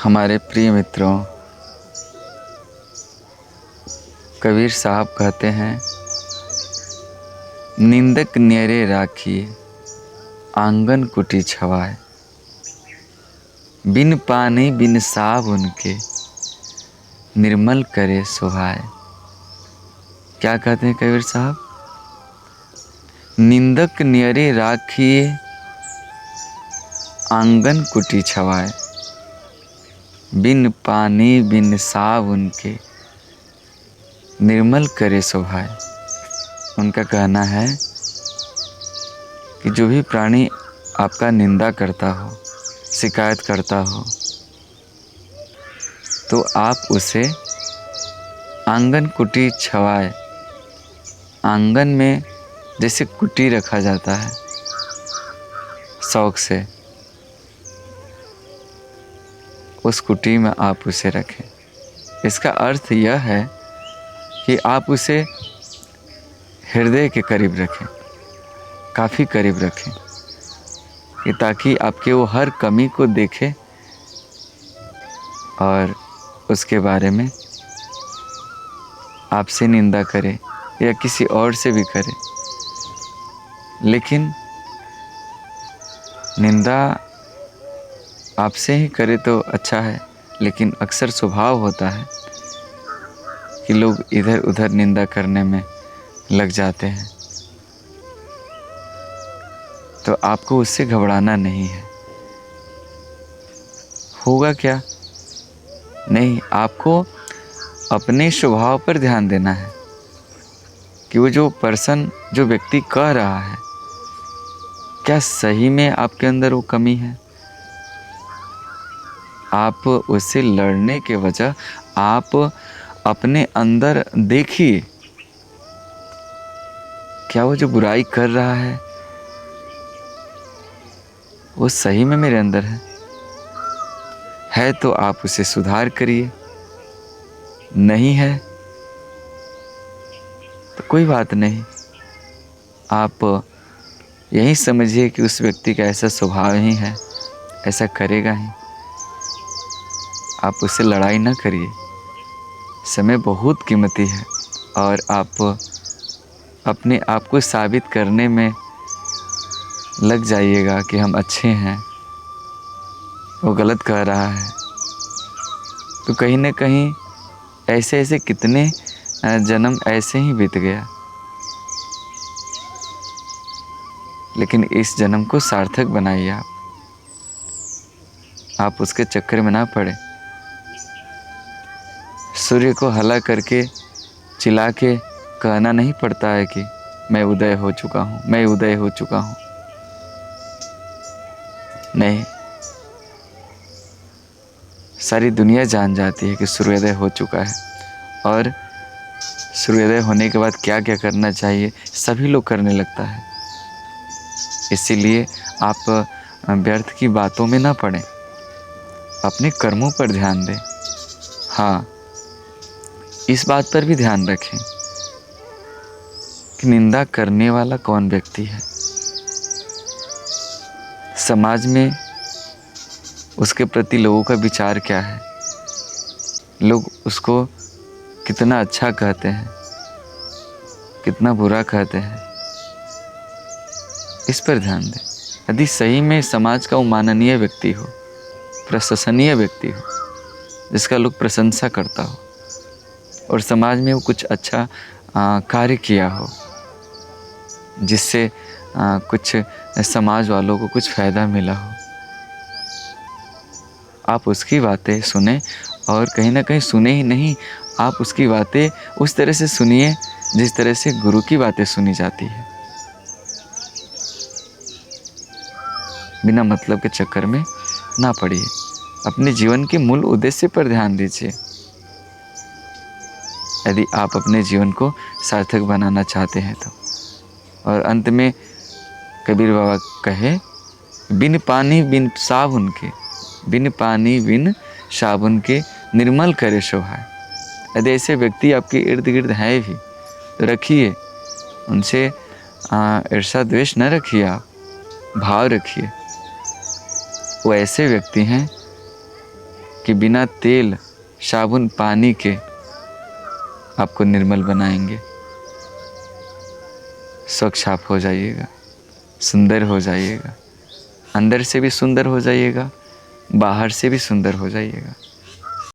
हमारे प्रिय मित्रों, कबीर साहब कहते हैं, निंदक न्यारे राखिए आंगन कुटी छवाए, बिन पानी बिन साबुन के निर्मल करे सुहाए। क्या कहते हैं कबीर साहब? निंदक न्यारे राखिए आंगन कुटी छवाए, बिन पानी बिन साबुन के निर्मल करे सुहाए। उनका कहना है कि जो भी प्राणी आपका निंदा करता हो, शिकायत करता हो, तो आप उसे आंगन कुटी छवाए। आंगन में जैसे कुटी रखा जाता है शौक से, उस कुटी में आप उसे रखें। इसका अर्थ यह है कि आप उसे हृदय के करीब रखें, काफ़ी करीब रखें, कि ताकि आपके वो हर कमी को देखे और उसके बारे में आपसे निंदा करे या किसी और से भी करे। लेकिन निंदा आपसे ही करे तो अच्छा है, लेकिन अक्सर स्वभाव होता है कि लोग इधर उधर निंदा करने में लग जाते हैं। तो आपको उससे घबराना नहीं है। होगा क्या? नहीं, आपको अपने स्वभाव पर ध्यान देना है कि वो जो पर्सन, जो व्यक्ति कह रहा है, क्या सही में आपके अंदर वो कमी है? आप उससे लड़ने के वजह आप अपने अंदर देखिए, क्या वो जो बुराई कर रहा है वो सही में मेरे अंदर है तो आप उसे सुधार करिए। नहीं है तो कोई बात नहीं, आप यही समझिए कि उस व्यक्ति का ऐसा स्वभाव ही है, ऐसा करेगा ही। आप उससे लड़ाई ना करिए। समय बहुत कीमती है और आप अपने आप को साबित करने में लग जाइएगा कि हम अच्छे हैं, वो गलत कह रहा है, तो कहीं ना कहीं ऐसे ऐसे कितने जन्म ऐसे ही बीत गया। लेकिन इस जन्म को सार्थक बनाइए। आप उसके चक्कर में ना पड़े। सूर्य को हला करके चिल्ला के कहना नहीं पड़ता है कि मैं उदय हो चुका हूँ, मैं उदय हो चुका हूँ। नहीं, सारी दुनिया जान जाती है कि सूर्योदय हो चुका है, और सूर्योदय होने के बाद क्या क्या करना चाहिए सभी लोग करने लगता है। इसीलिए आप व्यर्थ की बातों में ना पड़ें, अपने कर्मों पर ध्यान दें। हाँ, इस बात पर भी ध्यान रखें कि निंदा करने वाला कौन व्यक्ति है, समाज में उसके प्रति लोगों का विचार क्या है, लोग उसको कितना अच्छा कहते हैं, कितना बुरा कहते हैं, इस पर ध्यान दें। यदि सही में समाज का वो माननीय व्यक्ति हो, प्रशंसनीय व्यक्ति हो, जिसका लोग प्रशंसा करता हो, और समाज में वो कुछ अच्छा कार्य किया हो, जिससे कुछ समाज वालों को कुछ फ़ायदा मिला हो, आप उसकी बातें सुने। और कहीं ना कहीं सुने ही नहीं, आप उसकी बातें उस तरह से सुनिए जिस तरह से गुरु की बातें सुनी जाती है। बिना मतलब के चक्कर में ना पड़िए, अपने जीवन के मूल उद्देश्य पर ध्यान दीजिए। यदि आप अपने जीवन को सार्थक बनाना चाहते हैं तो। और अंत में कबीर बाबा कहे, बिन पानी बिन साबुन के, बिन पानी बिन साबुन के निर्मल करे सुहाए। यदि ऐसे व्यक्ति आपके इर्द गिर्द हैं भी तो रखिए, उनसे ईर्षा द्वेष न रखिए, आप भाव रखिए। वो ऐसे व्यक्ति हैं कि बिना तेल साबुन पानी के आपको निर्मल बनाएंगे। स्वच्छ आप हो जाइएगा, सुंदर हो जाइएगा, अंदर से भी सुंदर हो जाइएगा, बाहर से भी सुंदर हो जाइएगा।